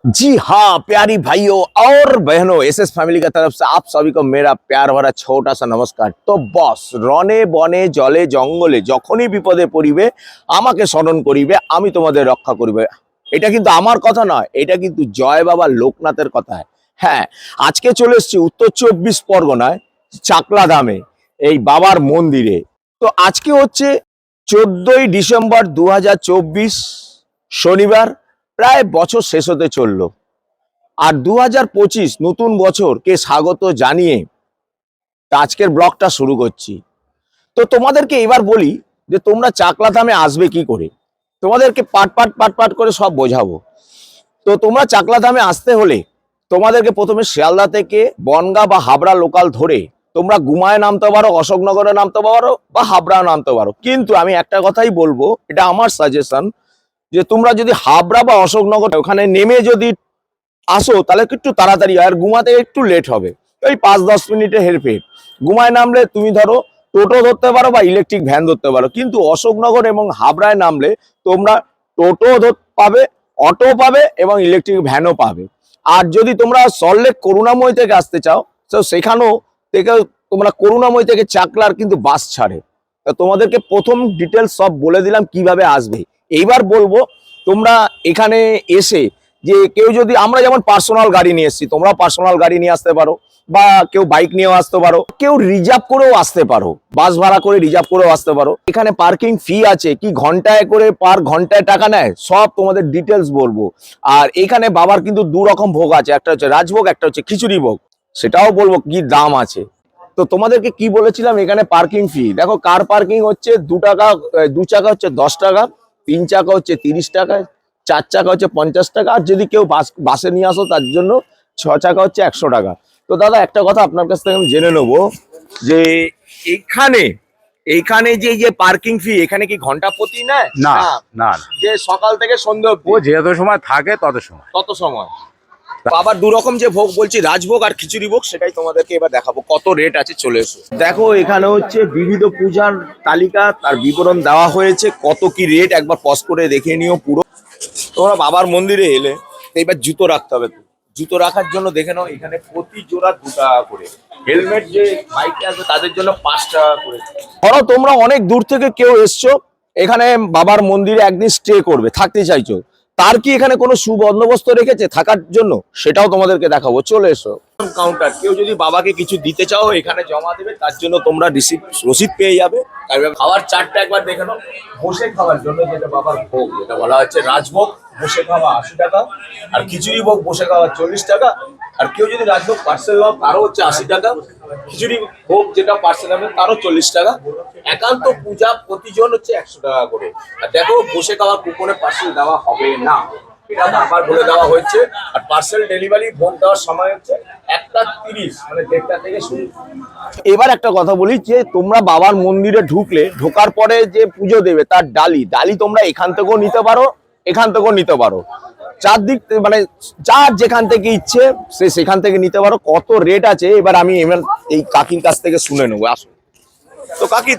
जी हाँ प्यारी भाइयों और बहनों, एसएस फैमिली का तरफ से आप सभी को मेरा प्यार भरा छोटा सा नमस्कार। तो बस रने बने जले जंगले যখনই বিপদে পড়িবে আমাকে স্মরণ করিবে, আমি তোমাদের রক্ষা করিবে। এটা কিন্তু আমার কথা নয়, এটা কিন্তু জয় বাবা লোকনাথের কথা। হ্যাঁ, আজকে চলে এসেছি উত্তর 24 পরগনায় চাকলা ধামে এই বাবার মন্দিরে। তো আজকে হচ্ছে 14ই ডিসেম্বর 2024 শনিবার। প্রায় বছর শেষ হতে চললো, আর 2025 নতুন বছরকে স্বাগত জানিয়ে আজকের ব্লগটা শুরু করছি। তো তোমাদেরকে এবার বলি যে তোমরা চাকলা ধামে আসবে কি করে, তোমাদেরকে পাট করে সব বোঝাবো। তো তোমরা চাকলা ধামে আসতে হলে তোমাদেরকে প্রথমে শিয়ালদা থেকে বনগাঁ বা হাবড়া লোকাল ধরে তোমরা গুমায় নামতে পারো, অশোকনগরে নামতে পারো বা হাবড়া নামতে পারো। কিন্তু আমি একটা কথাই বলবো, এটা আমার সাজেশন, যে তোমরা যদি হাবড়া বা অশোকনগর ওখানে নেমে যদি আসো তাহলে একটু তাড়াতাড়ি, আর ঘুমাতে একটু লেট হবে, ওই 5-10 মিনিটে হেরফের। ঘুমায় নামলে তুমি ধরো টোটো ধরতে পারো বা ইলেকট্রিক ভ্যান ধরতে পারো, কিন্তু অশোকনগর এবং হাবড়ায় নামলে তোমরা টোটো পাবে, অটো পাবে এবং ইলেকট্রিক ভ্যানও পাবে। আর যদি তোমরা সল্টলেক করুণাময় থেকে আসতে চাও তো সেখানেও থেকে তোমরা করুণাময় থেকে চাকলার কিন্তু বাস ছাড়ে। তো তোমাদেরকে প্রথম ডিটেলস সব বলে দিলাম কিভাবে আসবে। এইবার বলবো তোমরা এখানে এসে যে কেউ যদি, আমরা যেমন পার্সোনাল গাড়ি নিয়ে এসেছি, তোমরা পার্সোনাল গাড়ি নিয়ে আসতে পারো বা কেউ বাইক নিয়েও আসতে পারো, কেউ রিজার্ভ করেও আসতে পারো, বাস ভাড়া করে রিজার্ভ করেও আসতে পারো। এখানে পার্কিং ফি আছে, কি ঘন্টায় করে পার ঘন্টায় টাকা নেয় সব তোমাদের ডিটেলস বলবো। আর এখানে বাবার কিন্তু দু রকম ভোগ আছে, একটা হচ্ছে রাজভোগ, একটা হচ্ছে খিচুড়ি ভোগ, সেটাও বলবো কি দাম আছে। তো তোমাদেরকে কি বলেছিলাম, এখানে পার্কিং ফি দেখো, কার পার্কিং হচ্ছে 2 টাকা, 2 চাকা হচ্ছে 10 টাকা, 3 চাকা হচ্ছে 30 টাকা, 4 চাকা হচ্ছে 50 টাকা, আর যদি কেউ বাসে নিয়ে আসো তার জন্য 6 চাকা হচ্ছে 100 টাকা। তো দাদা একটা কথা আপনার কাছ থেকে আমি জেনে নেবো যে এইখানে এইখানে যে পার্কিং ফি, এখানে কি ঘন্টা প্রতি নেয়? না না, যে সকাল থেকে সন্ধ্যে ও যত সময় থাকে তত সময়। আবার দু রকম যে ভোগ বলছি, রাজভোগ আর খিচুড়ি ভোগ, সেটাই তোমাদেরকে এবার দেখাবো কত রেট আছে। চলে এসো, দেখো এখানে হচ্ছে বিবিধ পূজার তালিকা, তার বিবরণ দেওয়া হয়েছে, কত কি রেট একবার পজ করে দেখে নিও পুরো। তোমরা বাবার মন্দিরে এলে এবার জুতো রাখতে হবে, জুতো রাখার জন্য দেখে নাও এখানে প্রতি জোড়া 2 টাকা করে, হেলমেট যে বাইকে আসবে তাদের জন্য 5 টাকা করে। ধরো তোমরা অনেক দূর থেকে কেউ এসছো, এখানে বাবার মন্দিরে একদিন স্টে করবে, থাকতে চাইছো, তার কি এখানে কোনো সুবন্দোবস্ত রেখেছে থাকার জন্য, সেটাও তোমাদেরকে দেখাবো। চলে এসো। কাউন্টার, কেউ যদি বাবাকে কিছু দিতে চাও এখানে জমা দেবে, তার জন্য তোমরা রসিদ পেয়ে যাবে। খাবার চারটা একবার দেখে নাও। বসে খাওয়ার জন্য যেটা বাবার ভোগ, যেটা বলা হচ্ছে রাজভোগ, বসে খাওয়া 80 টাকা, আর খিচুড়ি ভোগ বসে খাওয়া 40 টাকা। আর কেউ যদি রাজভোগ পার্সেল নাও তারও হচ্ছে 80 টাকা, খিচুড়ি ভোগ যেটা পার্সেল হবে তারও 40 টাকা। একান্ত পূজা প্রতিজন হচ্ছে 100 টাকা করে। আর দেখো বসে খাওয়া কুপনে পার্সেল দেওয়া হবে না, এটা বারবার বলে দেওয়া হয়েছে। আর পার্সেল ডেলিভারি ভোগ দেওয়ার সময় হচ্ছে 1:30, মানে 1:30 থেকে শুরু। এবার একটা কথা বলি, যে তোমরা বাবার মন্দিরে ঢোকার পরে যে পুজো দেবে তার ডালি তোমরা এখান থেকেও নিতে পারো, এখান থেকেও নিতে পারো, চারদিক মানে যার যেখান থেকে ইচ্ছে সে সেখান থেকে নিতে পারো। কত রেট আছে এবার আমি এই কাকির কাছ থেকে শুনে নেবো। আসো তো কাকি,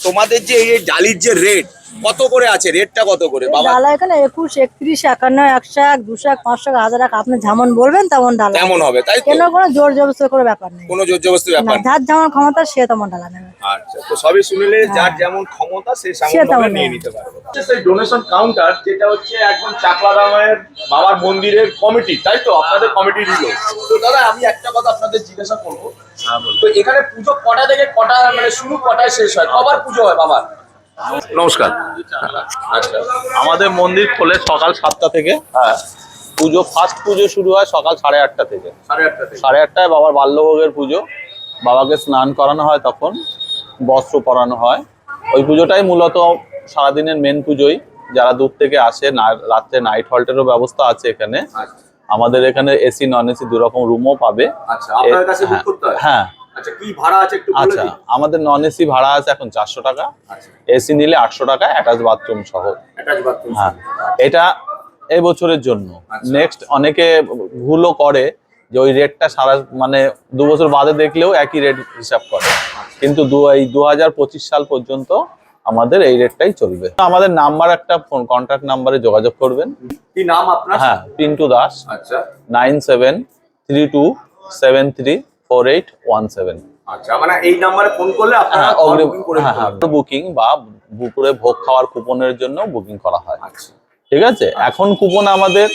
তোমাদের যে এই ডালির যে রেট কত করে আছে, রেটটা কত করে বাবা? ডালা এখানে 21, 31, 51, 100, 200, 500, 1000 আপনি যেমন বলবেন তেমন ডালা তেমন হবে, তাই তো? কোনো জোর জবরদস্তি করে ব্যাপার নেই, কোনো জোর জবরদস্তি ব্যাপার নেই, যার যেমন ক্ষমতা সে তেমন ডালা নেবে। আচ্ছা, তো সবই শুনলে যার যেমন ক্ষমতা সে তেমন নিয়ে নিতে পারবে। সেই ডোনেশন কাউন্টার, যেটা হচ্ছে একদম চাকলা ধামের বাবার মন্দিরের কমিটি, তাই তো? আপনাদের কমিটি দিল। তো দাদা আমি একটা কথা আপনাদের জিজ্ঞাসা করবো, তো এখানে পুজো কটা থেকে কটা, মানে শুরু কটায় শেষ হয়, কবার পুজো হয় বাবার? নমস্কার। আচ্ছা, আমাদের মন্দির খোলে সকাল 7টা থেকে। হ্যাঁ, পুজো ফার্স্ট পুজো শুরু হয় সকাল 8:30 থেকে। 8:30 থেকে 8:30টায় বাবার বাল্যভোগের পুজো, বাবাকে স্নান করানো হয়, তখন বস্ত্র পরানো হয়। ওই পুজোটাই মূলত সারাদিনের মেন পুজোই। যারা দূর থেকে আসে, রাত্রে নাইট হল্টেরও ব্যবস্থা আছে এখানে। আমাদের এখানে এসি নন এসি দু রকম রুমও পাবে। আচ্ছা, আপনার কাছে বুক করতে হয়? হ্যাঁ। আচ্ছা, কি ভাড়া আছে একটু বলে আচ্ছা, দিন। আমাদের নন এসি ভাড়া আছে এখন 400 টাকা, এসি নিলে 800 টাকা, অ্যাটাচ বাথরুম সহ। হ্যাঁ, এটা এই বছরের জন্য। নেক্সট অনেকে ভুলও করে যে ওই রেটটা সারা, মানে 2 বছর বাদে দেখলেও একই রেট হিসাব করে, কিন্তু এই 2025 সাল পর্যন্ত আমাদের এই রেটটাই চলবে। আমাদের নাম্বার একটা ফোন কন্ট্যাক্ট নাম্বারে যোগাযোগ করবেন। কি নাম আপনার? হ্যাঁ, পিন্টু দাস। আচ্ছা 9732784817। আচ্ছা, মানে এই নাম্বারে ফোন করলে আপনারা হ্যাঁ, অগ্রিম করে দিতে হ্যাঁ, পারবেন। বুকিং বা দুপুরে ভোগ খাওয়ার কুপনের জন্য বুকিং করা হয়। আচ্ছা ঠিক আছে, এখন কুপন আমাদের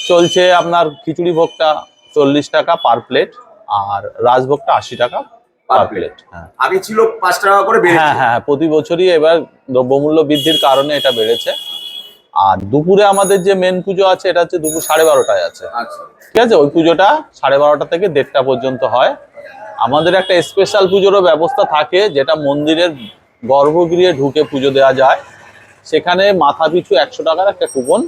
চলছে আপনার খিচুড়ি ভোগটা 40 টাকা পার প্লেট, আর রাজভোগটা 80 টাকা পার প্লেট। হ্যাঁ আগে ছিল 5 টাকা করে হ্যাঁ বেড়েছে। হ্যাঁ, প্রতি বছরই এবার দ্রব্যমূল্য বৃদ্ধির কারণে এটা বেড়েছে। আর দুপুরে আমাদের যে মেন পুজো আছে এটা হচ্ছে দুপুর 12:30টায় আছে। আচ্ছা ঠিক আছে, ওই পুজোটা 12:30 থেকে 1:30 পর্যন্ত হয়। আমাদের একটা স্পেশাল পুজোরও ব্যবস্থা থাকে, যেটা মন্দিরের গর্ভগৃহে ঢুকে পুজো দেওয়া যায়। সেখানে মাথা পিছু 100 টাকার একটা কুপন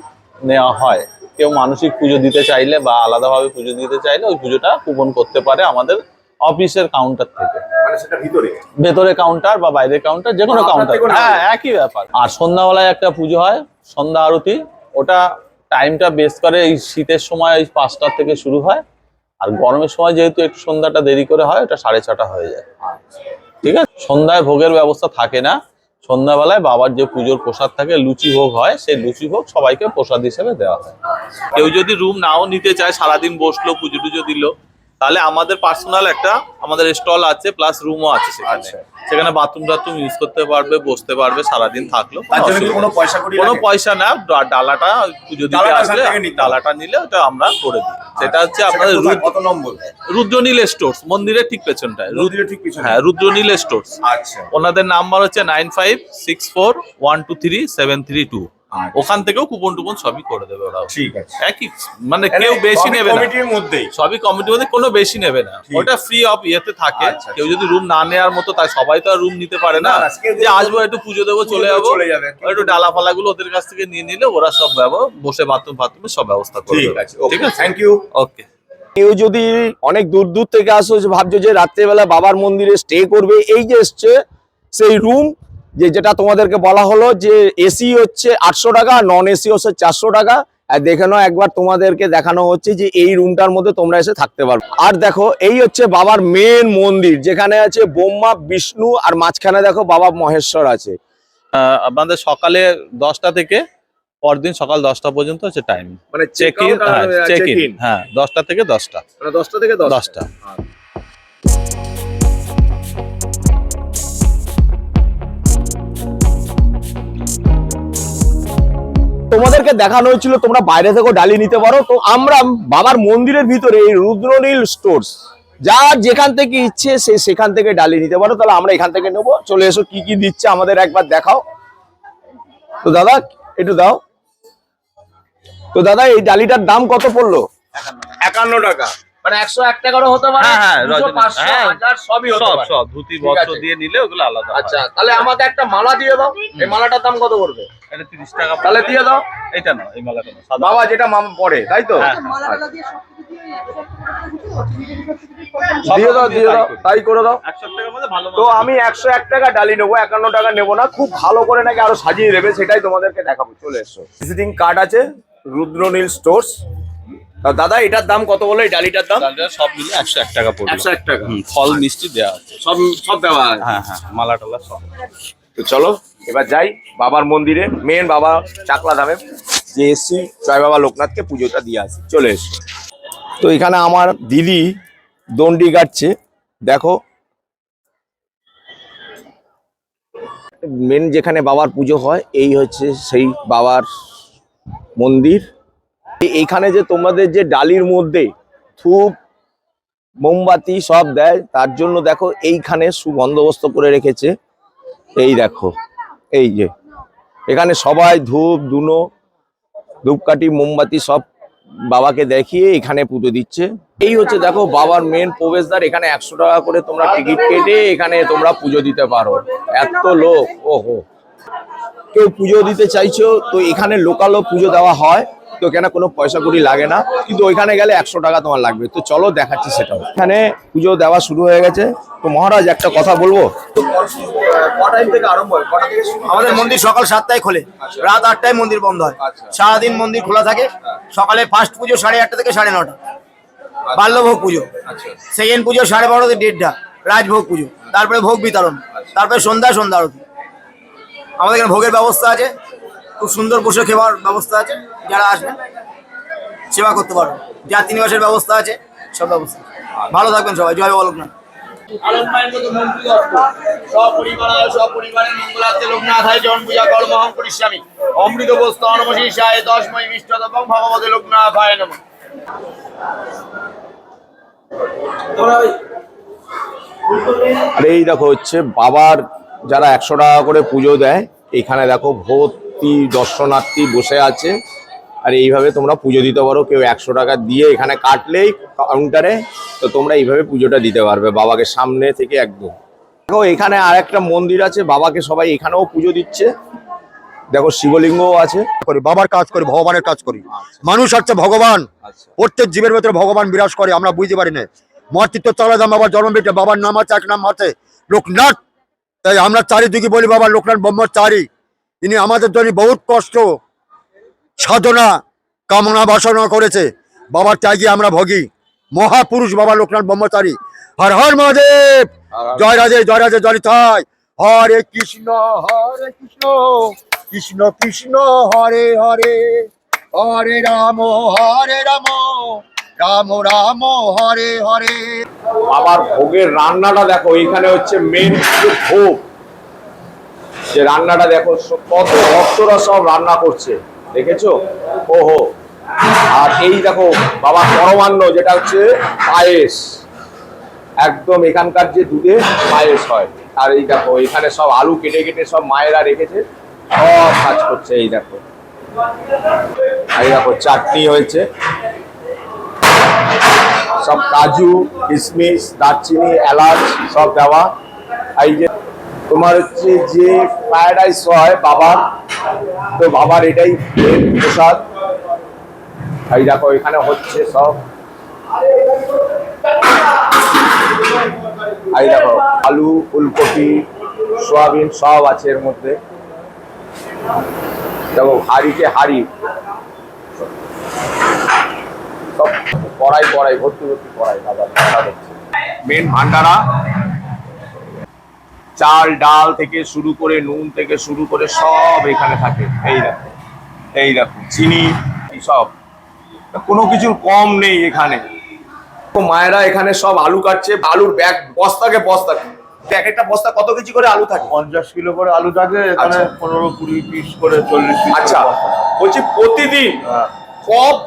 নেওয়া হয়। কেউ মানসিক পুজো দিতে চাইলে বা আলাদাভাবে পুজো দিতে চাইলে ওই পুজোটা কুপন করতে পারে আমাদের অফিসের কাউন্টার থেকে। মানে সেটা ভিতরে ভেতরে কাউন্টার বা বাইরে কাউন্টার, যে কোনো আপনার কাউন্টার, থেকেও নেওয়া হ্যাঁ একই ব্যাপার। আর সন্ধ্যাবেলায় একটা পুজো হয়, সন্ধ্যা আরতি। ওটা টাইমটা বেস করে এই শীতের সময় ওই 5টা থেকে শুরু হয়, আর গরমের সময় যেহেতু একটু সন্ধ্যাটা দেরি করে হয়, ওটা 6:30 হয়ে যায়। ঠিক আছে, সন্ধ্যায় ভোগের ব্যবস্থা থাকে না। সন্ধ্যাবেলায় বাবার যে পুজোর প্রসাদ থাকে, লুচি ভোগ হয়, সেই লুচি ভোগ সবাইকে প্রসাদ হিসেবে দেওয়া হয়। কেউ যদি রুম নাও নিতে চায়, সারাদিন বসলো পুজো টুজো দিল, তাহলে আমাদের পার্সোনাল একটা আমাদের স্টল আছে, প্লাস রুমও আছে সেখানে। সেখানে বাথরুম টাথরুম ইউজ করতে পারবে, বসতে পারবে, সারাদিন থাকলো। তার জন্য কি কোনো পয়সা করি কোনো লাগে? পয়সা না, ডালাটা পুজো দিতে ডালাটা আসলে এখান থেকে নিতে হবে। ডালাটা নিলে ওটা আমরা করে দিই। সেটা হচ্ছে আপনাদের সেটা কোথায়? কত নম্বর? রুদ্রনীল স্টোর্স, মন্দিরের ঠিক পেছনটায়। মন্দিরের ঠিক পিছনে। হ্যাঁ, রুদ্রনীল স্টোর্স। আচ্ছা ওনাদের নাম্বার হচ্ছে 9564123732। ওখান থেকেও কুপন টুপন সবই করে দেবে ওরা। ঠিক আছে। একই, মানে কেউ বেশি নেবে না, কমিটির মধ্যেই সবই কমিটির মধ্যে, কোনো বেশি নেবে না। ঠিক। ওটা ফ্রি অফ ইয়েতে থাকে। আচ্ছা, কেউ যদি রুম না নেওয়ার মতো, তাই সবাই তো আর রুম নিতে পারে না, না, না, কেউ যে যদি আসবো একটু পুজো দেবো পুজো চলে দেবো, যাবো, চলে যাবে। একটু ডালা ফালাগুলো ওদের কাছ থেকে নিয়ে নিলে ওরা সব বসে বাথরুম ফাথরুমে সব ব্যবস্থা করে ঠিক দেবে। আছে, ঠিক আছে, থ্যাংক ইউ। ওকে। কেউ যদি অনেক দূর দূর থেকে আসো, যে ভাবছো যে রাত্রেবেলা বাবার মন্দিরে স্টে করবে, এই যে এসছে সেই রুম, যেটা তোমাদেরকে বলা হলো যে এসি হচ্ছে 800 টাকা, নন এসি হচ্ছে 400 টাকা। আর দেখে নাও একবার, তোমাদেরকে দেখানো হচ্ছে যে এই রুমটার মধ্যে তোমরা এসে থাকতে পারবে। আর দেখো, এই হচ্ছে বাবার মেন মন্দির, যেখানে আছে ব্রহ্মা, বিষ্ণু, আর মাঝখানে দেখো বাবা মহেশ্বর আছে। আপনাদের সকালে 10টা থেকে পরদিন সকাল 10টা পর্যন্ত হচ্ছে টাইম, মানে চেক ইন। চেক ইন, হ্যাঁ 10টা থেকে 10টা। মানে 10টা থেকে 10টা। তোমাদেরকে দেখানো হয়েছিল তোমরা বাইরে থেকেও ডালি নিতে পারো। তো আমরা বাবার মন্দিরের ভিতরে এই রুদ্রনীল স্টোর্স, যার যেখান থেকে ইচ্ছে সে সেখান থেকে ডালি নিতে পারো। তাহলে আমরা এখান থেকে নেবো। চলে এসো, কি কি দিচ্ছে আমাদের একবার দেখাও তো দাদা, একটু দাও তো দাদা। এই ডালিটার দাম কত পড়লো? 51 টাকা। মানে 101 টাকারও হতে পারে, হ্যাঁ, হ্যাঁ, 200, 500, হ্যাঁ, 1000 সবই হতে পারে। সব ধুতি ঠিক বস্ত্র আছে। দিয়ে নিলে ওগুলো আলাদা। আচ্ছা, তাহলে আমাকে একটা মালা দিয়ে দাও। এই মালাটার দাম কত পড়বে? এটা 30 টাকা। তাহলে দিয়ে দাও। এটা না, এই মালাটা না, সাদা। বাবা যেটা মামা পড়ে, তাই তো? হ্যাঁ। দিয়ে দাও, দিয়ে দাও, তাই করে দাও। 100 টাকার মধ্যে ভালো তো আমি 101 টাকা ডালি নেবো, 51 টাকা নেবো না। খুব ভালো করে নাকি আরো সাজিয়ে দেবে, সেটাই তোমাদেরকে দেখাবো। চলে এসো। ভিজিটিং কার্ড আছে রুদ্রনীল স্টোর্স। দাদা এটার দাম কত বলো? এই ডালিটার দাম ডালটা সব মিলে 101 টাকা পড়বে। 101 টাকা। ফল মিষ্টি দেওয়া আছে, সব সব দেওয়া আছে। হ্যাঁ হ্যাঁ, মালা টালা সব। তো চলো এবার যাই বাবার মন্দিরে, মেন বাবা চাকলা ধামে যে এসছি, জয় বাবা লোকনাথকে পুজোটা দিয়ে আসি। চলে এসো। তো এখানে আমার দিদি দণ্ডি কাটছে, দেখো। মেন যেখানে বাবার পুজো হয়, এই হচ্ছে সেই বাবার মন্দির। এইখানে যে তোমাদের যে ডালির মধ্যে ধূপ মোমবাতি সব দেয়, তার জন্য দেখো এইখানে সুবন্দোবস্ত করে রেখেছে। এই দেখো, এই যে এখানে সবাই ধূপ ধুনো, ধূপকাঠি মোমবাতি সব বাবাকে দেখিয়ে এখানে পুজো দিচ্ছে। এই হচ্ছে দেখো বাবার মেন প্রবেশদ্বার। এখানে 100 টাকা করে তোমরা টিকিট কেটে এখানে তোমরা পুজো দিতে পারো। এত লোক, ওহো। কেউ পুজো দিতে চাইছো তো এখানে লোকালও পুজো দেওয়া হয়, তো এখানে কোনো পয়সা কড়ি লাগে না, কিন্তু ওইখানে গেলে 100 টাকা তোমার লাগবে। তো চলো দেখাচ্ছি সেটাও। এখানে পুজো দেওয়া শুরু হয়ে গেছে। তো মহারাজ একটা কথা বলবো, আমাদের মন্দির সকাল 7টায় খোলে, রাত 8টায় মন্দির বন্ধ হয়। সারাদিন মন্দির খোলা থাকে। সকালে ফার্স্ট পুজো 8:30 থেকে 9:30, বাল্যভোগ পুজো। সেকেন্ড পুজো 12:30 থেকে 1:30, রাজভোগ পুজো। তারপরে ভোগ বিতরণ, তারপরে সন্ধ্যা আরতি। আমাদের এখানে ভোগের ব্যবস্থা আছে, খুব সুন্দর বসে খাবার ব্যবস্থা আছে, যারা আসবেন সেবা করতে পারবেন, যাত্রী নিবাসের ব্যবস্থা আছে, সব ব্যবস্থা। ভালো থাকবেন সবাই, জয় বাবা লোকনাথ। সপরিবারের মঙ্গলার্থে লোকনাথ হয় জন পূজা কর্ম অহং করিষ্যামি। অমৃত বস্তু অনমশীষায় তস্মৈ মিষ্টতমং ভগবতে লোকনাথায় নমঃ। আর এই দেখো হচ্ছে বাবার যারা 100 টাকা করে পুজো দেয়, এখানে দেখো ভর্তি দর্শনার্থী বসে আছে। আর এইভাবে তোমরা পুজো দিতে পারো, কেউ 100 টাকা দিয়ে এখানে কাটলেই কাউন্টারে, তো তোমরা এইভাবে পুজোটা দিতে পারবে বাবাকে সামনে থেকে একদম। দেখো এখানে আর একটা মন্দির আছে, বাবাকে সবাই এখানেও পুজো দিচ্ছে। দেখো শিবলিঙ্গও আছে। করি বাবার কাজ করি, ভগবানের কাজ করি। মানুষ হচ্ছে ভগবান, প্রত্যেক জীবের ভেতরে ভগবান বিরাজ করে, আমরা বুঝতে পারি না। মর্তিত্ব চালাদাম বাবার জন্ম বেটে, বাবার নাম আছে, এক নাম আছে লোকনাথ। তাই আমরা চারিদিকে বলি বাবা লোকনাথ ব্রহ্মচারী। তিনি আমাদের জন্য বহুত কষ্ট সাধনা কামনা বাসনা করেছে, বাবার ত্যাগী আমরা ভোগী। মহাপুরুষ বাবা লোকনাথ ব্রহ্মচারী। হর হর মহাদেব, জয় রাধে জয় রাধে জয় থাই। হরে কৃষ্ণ কৃষ্ণ কৃষ্ণ হরে হরে, হরে রাম রাম রাম হরে হরে। বাবার ভোগের রান্নাটা দেখো, এখানে হচ্ছে মেন ভোগ, যে রান্নাটা দেখো কত ভক্তরা সব রান্না করছে, দেখেছো? ওহো। আর এই দেখো বাবা পরমান্ন, যেটা হচ্ছে পায়েস, একদম এখানকার যে দুধে পায়েস হয়। আর এই দেখো এখানে সব আলু কেটে কেটে সব মায়েরা রেখেছে, সব কাজ করছে। এই দেখো, এই দেখো চাটনি হয়েছে, সব কাজু কিশমিশ দারচিনি এলাচ সব দেওয়া। এই যে তোমার হচ্ছে যে ফ্রাইড রাইস হয় বাবার, তো বাবার এটাই প্রসাদ। এই দেখো এখানে হচ্ছে সব, এই দেখো আলু ফুলকপি সোয়াবিন সব আছে এর মধ্যে। দেখো হাঁড়িতে হাঁড়ি সব, কড়াই কড়াই ভর্তি ভর্তি কড়াই বাবার হচ্ছে। মেন ভান্ডারা, চাল ডাল থেকে শুরু করে নুন থেকে শুরু করে সব এখানে থাকে। এই দেখো, এই দেখো চিনি সব, কোনো কিছুর কম নেই এখানে। মায়েরা এখানে সব আলু কাটছে, আলুর ব্যাগ বস্তাকে বস্তা, এক একটা বস্তা কত কেজি করে আলু থাকে? 50 কিলো করে আলু থাকে এখানে, 15-20 পিস করে 40 পিস। আচ্ছা, বলছি প্রতিদিন কত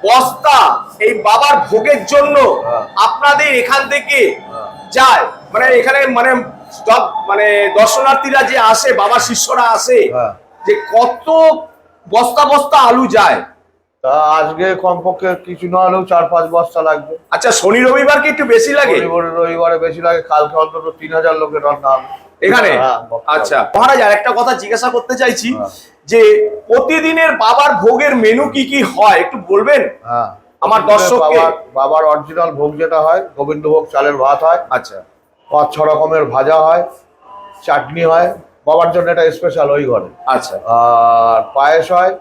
বস্তা এই বাবার ভোগের জন্য আপনাদের এখান থেকে যায়? মানে এখানে মানে সব মানে দর্শনার্থীরা যে আসে, বাবার শিষ্যরা আসে, যে কত বস্তা বস্তা আলু যায়? তা আজকে কমপক্ষে কিছু না হলেও 4-5 বস্তা লাগবে। আচ্ছা, শনি রবিবার কি একটু বেশি লাগে? রবিবারে বেশি লাগে, কালকে অন্তত 3000 লোকের রান্না হবে এখানে। আচ্ছা মহারাজ, আর একটা কথা জিজ্ঞাসা করতে চাইছি, যে প্রতিদিনের বাবার ভোগের মেনু কি কি হয় একটু বলবেন আমার দর্শককে? বাবার অরিজিনাল ভোগ যেটা হয়, গোবিন্দভোগ চালের ভাত হয়। আচ্ছা, 5-6 রকমের ভাজা হয়, চাটনি হয়, বাবার জন্য এটা স্পেশাল ওই ঘরে। আচ্ছা, আর পায়েস হয়,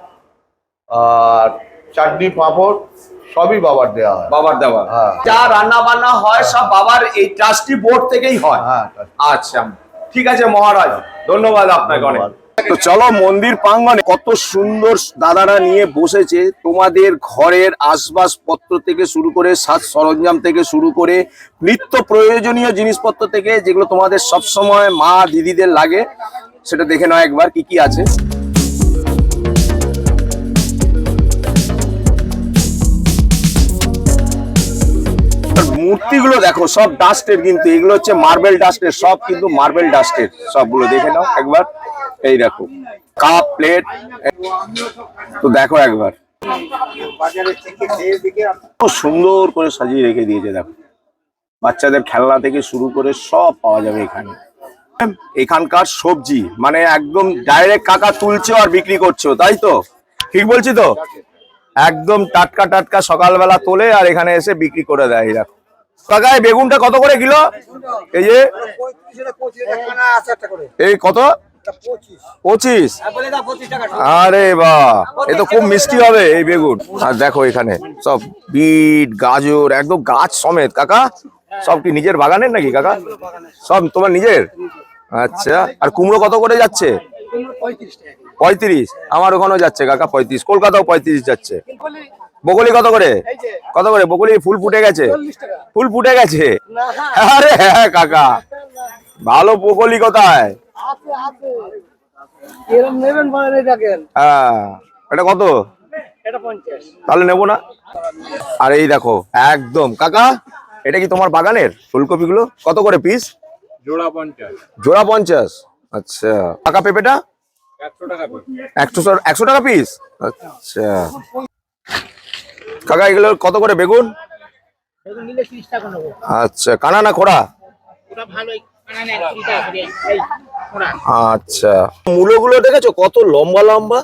আর চাটনি পাঁপড় সবই বাবার দেওয়া হয়। বাবার দেওয়া যা রান্না বান্না হয় সব বাবার এই ট্রাস্টি বোর্ড থেকেই হয়। আচ্ছা ঠিক আছে মহারাজ, ধন্যবাদ আপনাকে অনেক। তো চলো মন্দির প্রাঙ্গণে কত সুন্দর দাদারা নিয়ে বসেছে, তোমাদের ঘরের আসবাবপত্র থেকে শুরু করে সাজ সরঞ্জাম থেকে শুরু করে নিত্য প্রয়োজনীয় জিনিসপত্র থেকে, যেগুলো তোমাদের সব সময় মা দিদিদের লাগে, সেটা দেখে নাও একবার কি কি আছে। মূর্তিগুলো দেখো সব ডাস্টের, কিন্তু এগুলো হচ্ছে মার্বেল ডাস্টের, সব কিন্তু মার্বেল ডাস্টের সবগুলো, দেখে নাও একবার। এই দেখো কাপ প্লেট, তো দেখো একবার সুন্দর করে সাজিয়ে রেখে দিয়েছে। দেখো বাচ্চাদের খেলনা থেকে শুরু করে সব পাওয়া যাবে এখানে। এখানকার সবজি মানে একদম ডাইরেক্ট কাকা তুলছে আর বিক্রি করছো, তাই তো? ঠিক বলছি তো? একদম টাটকা টাটকা সকালবেলা তোলে আর এখানে এসে বিক্রি করে দেয়। দেখো কাকা, এই বেগুনটা কত করে কিলো? এই যে এই কত? 25। আরে বাহ, এ তো খুব মিষ্টি হবে এই বেগুন। আর দেখো এখানে সব বিট গাজর একদম গাছ সমেত। কাকা সব কি নিজের বাগানের নাকি কাকা? সব তোমার নিজের? আচ্ছা, আর কুমড়ো কত করে যাচ্ছে? 35, আমার ওখানেও যাচ্ছে কাকা 35, কলকাতাও 35 যাচ্ছে। বকুলি কত করে? কত করে বকুলি? ফুল ফুটে গেছে, ফুল ফুটে গেছে। আরে হ্যাঁ কাকা, ভালো বকুলি কোথায়? হ্যাঁ, এটা কত? তাহলে নেবো না। আর এই দেখো একদম কাকা, এটা কি তোমার বাগানের ফুলকপি গুলো? কত করে পিস? জোড়া 50। আচ্ছা, কাকা পেঁপেটা 100 টাকা পিস। আচ্ছা কাকা, এগুলো কত করে বেগুন? আচ্ছা, কানা না খোড়া? আচ্ছা, মূলোগুলো দেখেছো কত লম্বা লম্বা?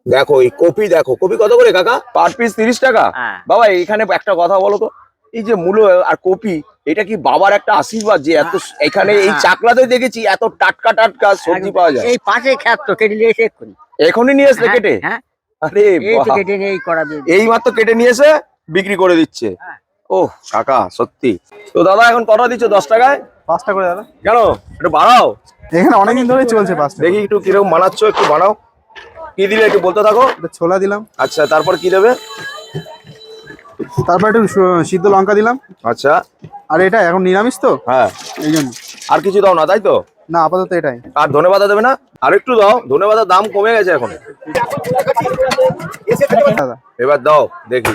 দেখো এই কপি, দেখো কপি কত করে কাকা? পার পিস 30 টাকা। বাবা এখানে একটা কথা বলো তো, এই যে মূলো আর কপি, এটা কি বাবার একটা আশীর্বাদ যে এত এখানে এই চাকলাতে দেখেছি এত টাটকা টাটকা সবজি পাওয়া যায়? এই পাশে খেত তো কেটে নিয়ে এসে এক্ষুনি। এখনই নিয়ে আসলে কেটে? হ্যাঁ, আরে এই তো বাহ, কেটে নিয়ে এই করা দিয়ে এই মাত্র কেটে নিয়ে এসে বিক্রি করে দিচ্ছে। ওহ কাকা সত্যি। তো দাদা এখন কটা দিচ্ছ? 10 টাকায়? 5 টাকা করে দাদা। কেন একটু বাড়াও, এখানে অনেকদিন ধরে চলছে 5 টাকা। দেখি একটু কিরকম বানাচ্ছ, একটু বানাও। কি দিলে একটু বলতে থাকো। এটা ছোলা দিলাম, আচ্ছা, তারপর কি দেবে? তারপর একটু সিদ্ধ লঙ্কা দিলাম। আচ্ছা, আর এটা এখন নিরামিষ তো, হ্যাঁ, এই জন্য। আর কিছু দাও না তাই তো? না, আপাতত এটাই। আর ধনেপাতা দেবে না? আর একটু দাও, ধনেপাতার দাম কমে গেছে এখন। দাদা এবার দাও দেখি।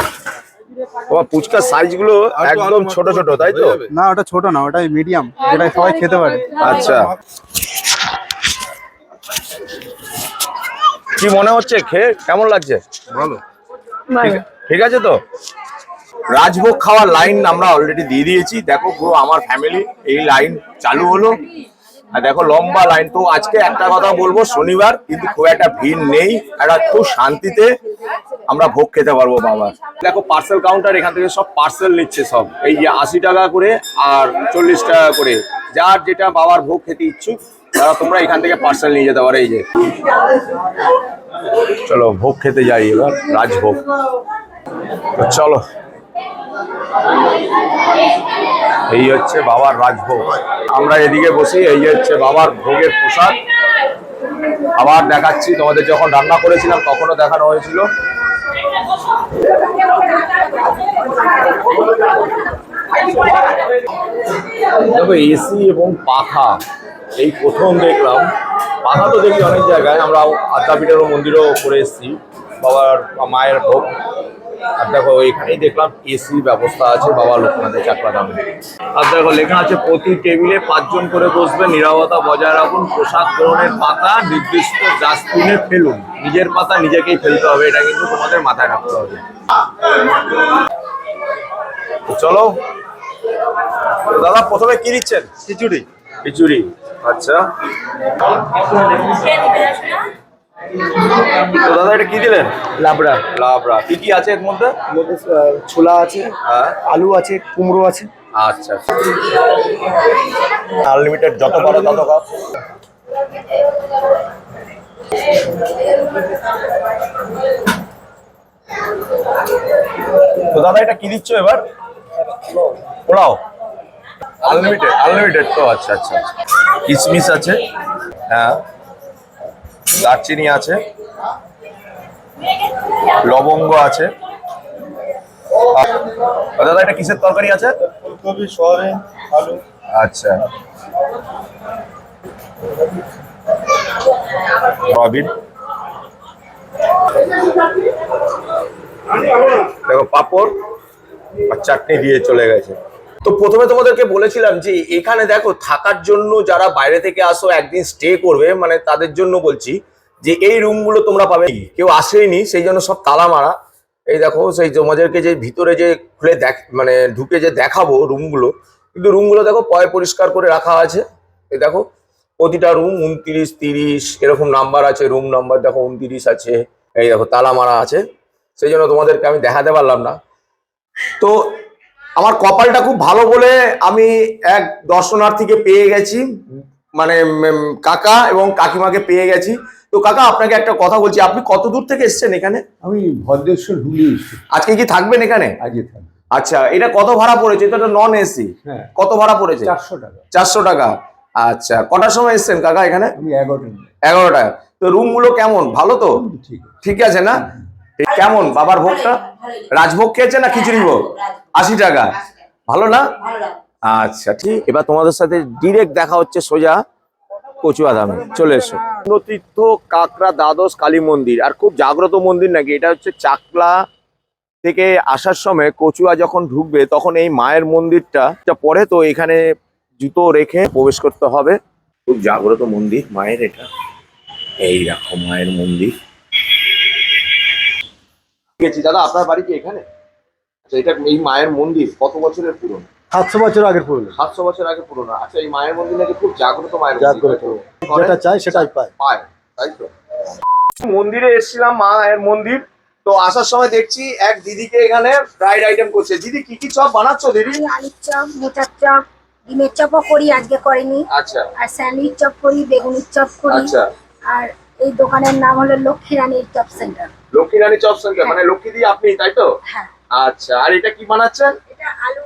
তোমার ফুচকার সাইজ গুলো একদম ছোট ছোট তাই তো? না, ওটা ছোট না, ওটাই মিডিয়াম, যেটা সবাই খেতে পারে। আচ্ছা, কি মনে হচ্ছে খেয়ে কেমন লাগছে? ভালো। ঠিক আছে তো। রাজভোগ খাওয়ার লাইন আমরা অলরেডি দিয়ে দিয়েছি। দেখো পুরো আমার ফ্যামিলি এই লাইন চালু হলো, আর দেখো লম্বা লাইন। তো আজকে একটা কথা বলবো, শনিবার কিন্তু খুব একটা ভিড় নেই, একটা খুব শান্তিতে আমরা ভোগ খেতে পারবো বাবা। দেখো পার্সেল কাউন্টার, এখান থেকে সব পার্সেল নিচ্ছে সব, এই যে 80 টাকা করে আর 40 টাকা করে, যার যেটা বাবার ভোগ খেতে ইচ্ছুক তারা তোমরা এখান থেকে পার্সেল নিয়ে যেতে পারো। এই যে চলো ভোগ খেতে যাই এবার, রাজভোগ। তো চলো, এই হচ্ছে বাবার রাজভোগ। আমরা এদিকে বসি, এই হচ্ছে বাবার ভোগের প্রসাদ। আবার দেখাচ্ছি তোমাদের, যখন রান্না করেছিলাম তখনও দেখানো হয়েছিল। দেখো এসি এবং পাখা এই প্রথম দেখলাম। পাখা তো দেখি অনেক জায়গায়, আমরা আদ্যাপীঠেরও মন্দিরও করে এসেছি বাবার মায়ের ভোগ। আর দেখো এখানেই দেখলাম এসি ব্যবস্থা আছে বাবা লোকনাথের চাকলা দামে। আর দেখো লেখা আছে প্রতি টেবিলে 5 জন করে বসবে, নিরাপত্তা বজায় রাখুন, প্রসাদ গ্রহণের পাতা নির্দিষ্ট ডাস্টবিনে ফেলুন, নিজের পাতা নিজেকেই ফেলতে হবে, এটা কিন্তু তোমাদের মাথায় রাখতে হবে। চলো দাদা, প্রথমে কি দিচ্ছেন? খিচুড়ি। খিচুড়ি, আচ্ছা। তো দাদা এটা কি দিলেন? লাবড়া। লাবড়া, কি কি আছে এর মধ্যে? ছোলা আছে, হ্যাঁ, আলু আছে, কুমড়ো আছে। আচ্ছা, আনলিমিটেড যত পারো তত খাও। তো দাদা এটা কি দিচ্ছ এবার? পোলাও, আনলিমিটেড? আনলিমিটেড তো, আচ্ছা আচ্ছা। কিশমিশ আছে, হ্যাঁ, দারচিনি আছে, লবঙ্গ আছে। দাদা এটা কিসের তরকারি আছে? ফুলকপি, সয়াবিন, আলু। আচ্ছা, সয়াবিন। দেখো পাঁপড় আর চাটনি দিয়ে চলে গেছে। তো প্রথমে তোমাদেরকে বলেছিলাম যে এখানে দেখো থাকার জন্য যারা বাইরে থেকে আসো, একদিন স্টে করবে, মানে তাদের জন্য বলছি যে এই রুমগুলো তোমরা পাবে। কেউ আসেনি সেই জন্য সব তালা মারা। এই দেখো সেই তোমাদেরকে যে ভিতরে যে খুলে মানে ঢুকে যে দেখাবো রুমগুলো, কিন্তু রুমগুলো দেখো পয় পরিষ্কার করে রাখা আছে। এই দেখো প্রতিটা রুম 29, 30 এরকম নাম্বার আছে, রুম নাম্বার দেখো 29 আছে। এই দেখো তালা মারা আছে, সেই জন্য তোমাদেরকে আমি দেখাতে পারলাম না। তো আমার কপালটা খুব ভালো বলে আমি এক দর্শনার্থীকে পেয়ে গেছি, মানে কাকা এবং কাকিমাকে পেয়ে গেছি। তো কাকা আপনাকে একটা কথা বলছি, আপনি কত দূর থেকে এসেছেন এখানে? আমি ভদ্রেশ্বর হুগলি এসেছি, আজকে কি থাকবেন এখানে? আজকে থাকি। আচ্ছা, এটা কত ভাড়া পড়েছে? এটা নন এসি। হ্যাঁ। কত ভাড়া পড়েছে? 400 টাকা। 400 টাকা। আচ্ছা, কটার সময় এসেছেন কাকা এখানে? আমি 11টা 11টায়। তো রুম গুলো কেমন, ভালো তো? ঠিক ঠিক আছে না? কেমন বাবার ভোগটা? রাজভোগ খেয়েছে না খিচুড়ি ভোগ? 80 টাকা। ভালো না? আচ্ছা ঠিক, এবার তোমাদের সাথে ডিরেক্ট দেখা হচ্ছে সোজা কচুয়াধামে। চলে এসো। তীর্থ কাকড়া দ্বাদশ কালী মন্দির, আর খুব জাগ্রত মন্দির নাকি। এটা হচ্ছে চাকলা থেকে আসার সময় কচুয়া যখন ঢুকবে তখন এই মায়ের মন্দিরটা পরে, তো এখানে জুতো রেখে প্রবেশ করতে হবে। খুব জাগ্রত মন্দির মায়ের এটা। এই দেখো মায়ের মন্দির। ঠিক আছে দাদা, আপনার বাড়ি কি এখানে? আচ্ছা, এটা এই মায়ের মন্দির কত বছরের পুরনো? 700 বছর আগের পুরনো। 700 বছর আগে পুরনো। আচ্ছা, এই মায়ের মন্দির নাকি খুব জাগ্রত মায়ের মন্দির, জাগ্রত। তাই তো? যেটা চাই সেটাই পায়। পায়, তাই তো? মন্দিরে এসেছিলাম, মায়ের মন্দির। তো আসার সময় দেখছি এক দিদিকে এখানে ফ্রাইড আইটেম করছে। দিদি কি কি চপ বানাচ্ছো দিদি? আমি আলুর চপ, মোচার চপ, ডিমের চপও করি, আজকে করিনি। আচ্ছা আর স্যান্ডউইচ চপ করি, বেগুনির চপ করি। আচ্ছা। আর এই দোকানের নাম হলো লক্ষ্মী রানীর চপ সেন্টার। লক্ষ্মী রানী চপ সেন্টার, মানে লক্ষ্মী দি আপনি, তাই তো? হ্যাঁ। আচ্ছা, আর এটা কি বানাচ্ছেন? এটা আলু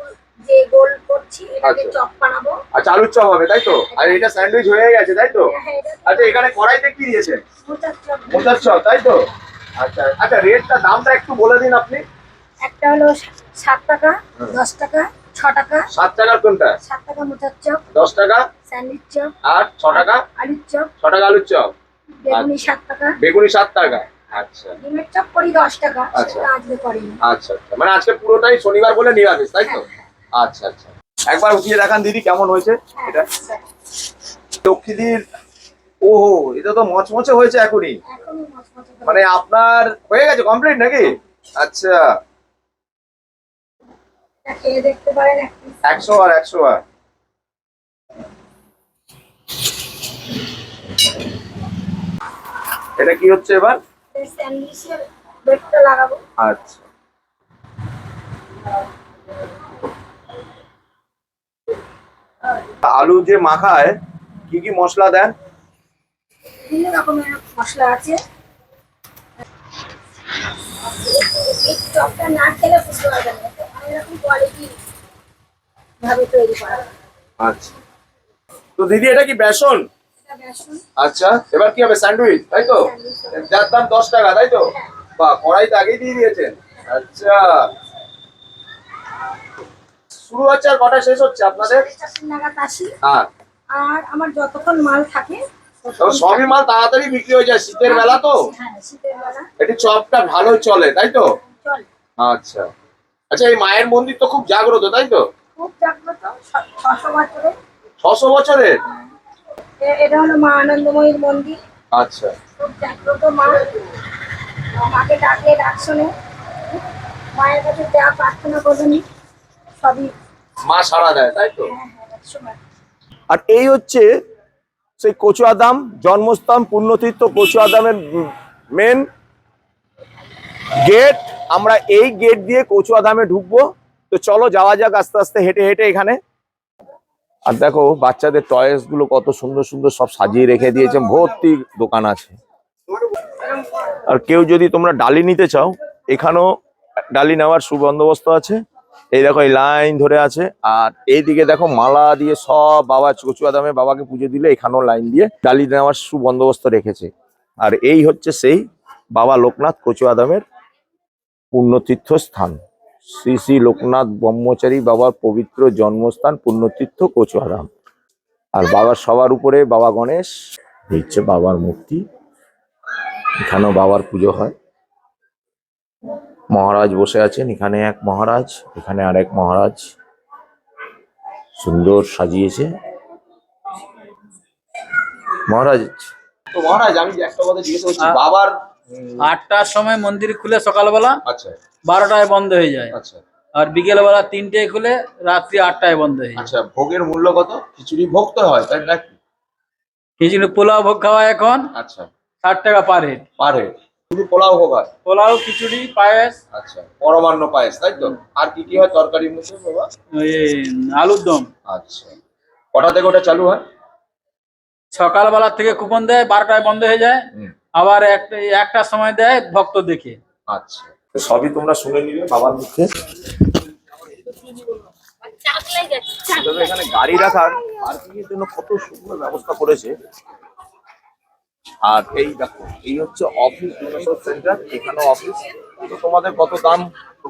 যে গোল করছি, এটাকে আচ্ছা। চপ বানাবো। আচ্ছা, আলুর চপ হবে তাই তো? আর এটা স্যান্ডউইচ হয়ে গেছে তাই তো? হ্যাঁ, এটা আচ্ছা, এখানে কড়াইতে কি দিয়েছেন? মোচার চপ। মোচার চপ তাই তো? আচ্ছা আচ্ছা, রেটটা দামটা একটু বলে দিন আপনি। একটা হলো 7 টাকা, 10 টাকা, 6 টাকা। 7 টাকার কোনটা? 7 টাকা মোচার চপ, 10 টাকা, স্যান্ডউইচ চপ, আর 6 টাকা? আলুর চপ, 6 টাকা আলুর চপ, বেগুনি 7 টাকা। বেগুনি 7 টাকা। আচ্ছা ডিমের চপ করি 10 টাকা, আচ্ছা। সেটা আজকে করিনি। আচ্ছা আচ্ছা, মানে আজকে পুরোটাই শনিবার বলে নিরামিষ তাই তো? আচ্ছা আচ্ছা, একবার উঠিয়ে দেখান দিদি কেমন হয়েছে এটা। লক্ষ্মীদির, ওহো, এটা তো মচমচে হয়েছে এখনই। এখনই মচমচে করে। মানে আপনার হয়ে গেছে কমপ্লিট নাকি? আচ্ছা, এটা খেয়ে দেখতে পারেন এক piece। 100 আর 100 আর। এটা কি হচ্ছে এবার? এই স্যান্ডউইচের ব্রেডটা লাগাবো। আচ্ছা, আলু যে মাখায় কি কি মশলা দেন? বিভিন্ন রকমের মশলা আছে। এই চপটা না খেলে বুঝতে পারবেন না, এটা অনেক রকম কোয়ালিটি ভাবে তৈরি করা হয়। আচ্ছা, তো দিদি এটা কি বেসন? এটা বেসন। আচ্ছা, এবার কি হবে? স্যান্ডউইচ তাই তো? যার দাম 10 টাকা তাই তো? বাহ, কড়াইতে আগেই দিয়ে দিয়েছেন। আচ্ছা, শুরু হচ্ছে আর কটা শেষ হচ্ছে আপনাদের? 4টা নাগাদ আসি। হ্যাঁ, আর আমার যতক্ষণ মাল থাকে তবে সবই মাল তাড়াতাড়ি বিক্রি হয়ে যায়, শীতের বেলা তো। হ্যাঁ, শীতের বেলা এটি চপটা ভালো চলে তাই তো? চলে। আচ্ছা আচ্ছা, এই মায়ের মন্দির তো খুব জাগ্রত তাই তো? খুব জাগ্রত, 600 বছরের। 600 বছরের? এটা হলো মা আনন্দময়ীর মন্দির। আচ্ছা খুব জাগ্রত মা। মাকে ডাকলে ডাক শোনে। মায়ের কাছে যা প্রার্থনা করবেন সবই। মা সাড়া দেয় তাই তো? হ্যাঁ, 100 আর এই হচ্ছে সেই কচুয়াদাম জন্মস্থান, পুণ্যতীর্থ কচুয়াদামের মেন গেট। আমরা এই গেট দিয়ে কচুয়াদামে ঢুকবো। তো চলো যাওয়া যাক আস্তে আস্তে হেঁটে হেঁটে এখানে। আর দেখো বাচ্চাদের টয়েস গুলো কত সুন্দর সুন্দর সব সাজিয়ে রেখে দিয়েছে, ভর্তি দোকান আছে। আর কেউ যদি তোমরা ডালি নিতে চাও, এখানেও ডালি নেওয়ার সুবন্দোবস্ত আছে। এই দেখো এই লাইন ধরে আছে। আর এইদিকে দেখো মালা দিয়ে সব বাবা কচুয়াদামে বাবাকে পুজো দিলে এখানেও লাইন দিয়ে ডালি নেওয়ার সুবন্দোবস্ত রেখেছে। আর এই হচ্ছে সেই বাবা লোকনাথ কচুয়াদামের পুণ্যতীর্থ স্থান, শ্রী শ্রী লোকনাথ ব্রহ্মচারী বাবার পবিত্র জন্মস্থান পুণ্যতীর্থ কচুয়াদাম। আর বাবার সবার উপরে বাবা গণেশ, এই হচ্ছে বাবার মূর্তি। এখানেও বাবার পুজো হয়। মহারাজ বসে আছেন, এখানে এক মহারাজ, এখানে আরেক মহারাজ, সুন্দর সাজিয়েছে মহারাজ। তো মহারাজ, আমি একটা কথা জিজ্ঞেস করছি, বাবার 8টার সময় মন্দির খুলে সকালবেলা, আচ্ছা 12টায় বন্ধ হয়ে যায়। আচ্ছা আর বিকেলবেলা 3টায় খুলে রাত্রি 8টায় বন্ধ হয়ে যায়। আচ্ছা, ভোগের মূল্য কত? খিচুড়ি ভোগ তো হয় তাই নাকি? খিচুড়ি পোলাও ভোগ খাওয়া এখন আচ্ছা, 60 টাকা পার হেড। পারে শুধু পোলাও ভোগ হয়? পোলাও, খিচুড়ি, পায়েস, আচ্ছা, পরমান্ন পায়েস তাই তো? আর কি কি হয় তরকারির মধ্যে বাবা? ওই আলুর দম। আচ্ছা, কটা থেকে ওটা চালু হয়? সকালবেলা থেকে কুপন দেয়, 12টায় বন্ধ হয়ে যায়। হুম। আবার একটার সময় দেয় ভক্ত দেখে। আচ্ছা, তো সবই তোমরা শুনে নিলে বাবার মুখে। তবে এখানে গাড়ি রাখার পার্কিং এর জন্য কত সুন্দর ব্যবস্থা করেছে। আর এই দেখো, এই হচ্ছে অফিস সেন্টার, এখানে অফিস। তো তোমাদের কত দাম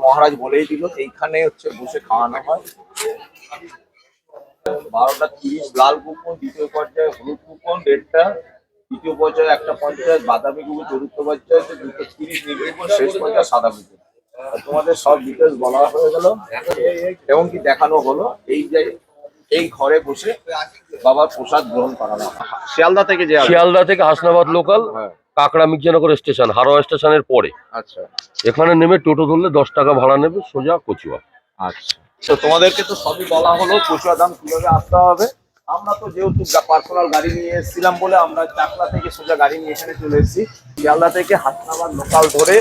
মহারাজ বলেই দিল। এইখানে হচ্ছে বসে খাওয়ানো হয়। 12:30 লাল কুপন, দ্বিতীয় পর্যায়ে হলুদ কুপন 1.5টা, তৃতীয় পর্যায়ে 1.50, বাদামি কুপন চতুর্থ পর্যায়ে 230 নীল কুপন, শেষ পর্যায়ে সাদা কুপন। তোমাদের সব ডিটেলস বলা হয়ে গেল এবং কি দেখানো হলো। এই যে এই ঘরে বসে বাবার প্রসাদ গ্রহণ করানো হয়। শিয়ালদা থেকে যে আসবে। শিয়ালদা থেকে হাসনাবাদ লোকাল, হ্যাঁ। কাকড়া মির্জানগর স্টেশন, হারোয়া স্টেশনের পরে আচ্ছা এখানে নেমে টোটো ধরলে 10 টাকা ভাড়া নেবে, সোজা কচুয়া। আচ্ছা, তো তোমাদেরকে তো সবই বলা হলো কচুয়া দাম কিভাবে আসতে হবে। আমরা তো যেহেতু পার্সোনাল গাড়ি নিয়ে এসেছিলাম বলে আমরা চাকলা থেকে সোজা গাড়ি নিয়ে এখানে চলে এসেছি। শিয়ালদা থেকে হাসনাবাদ লোকাল ধরে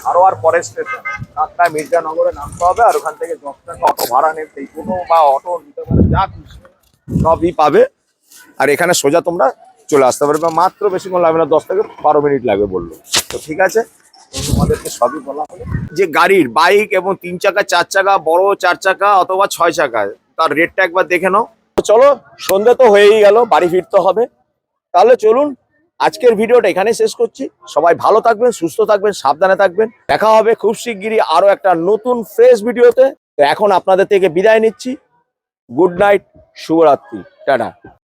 হারোয়ার পরের স্টেশন কাকড়া মির্জানগরে নামতে হবে। আর ওখান থেকে 10 টাকা অটো ভাড়া নেবে, এই টোটো বা অটো নিতে পারে, যা খুশি সবই পাবে। আর এখানে সোজা তোমরা চলে আসতে পারবে, মাত্র বেশিক্ষণ লাগবে না, 10 থেকে 12 মিনিট লাগবে বললো। তো ঠিক আছে, তোমাদেরকে সবই বলা হলো। যে গাড়ির বাইক এবং 3 চাকা 4 চাকা, বড় 4 চাকা অথবা 6 চাকা, তার রেটটা একবার দেখে নাও। চলো, সন্ধ্যে তো হয়েই গেল, বাড়ি ফিরতে হবে। তাহলে চলুন, আজকের ভিডিওটা এখানে শেষ করছি। সবাই ভালো থাকবেন, সুস্থ থাকবেন, সাবধানে থাকবেন। দেখা হবে খুব শিগগিরই আরো একটা নতুন ফ্রেশ ভিডিওতে। তো এখন আপনাদের থেকে বিদায় নিচ্ছি। গুড নাইট, শুভরাত্রি, টাটা।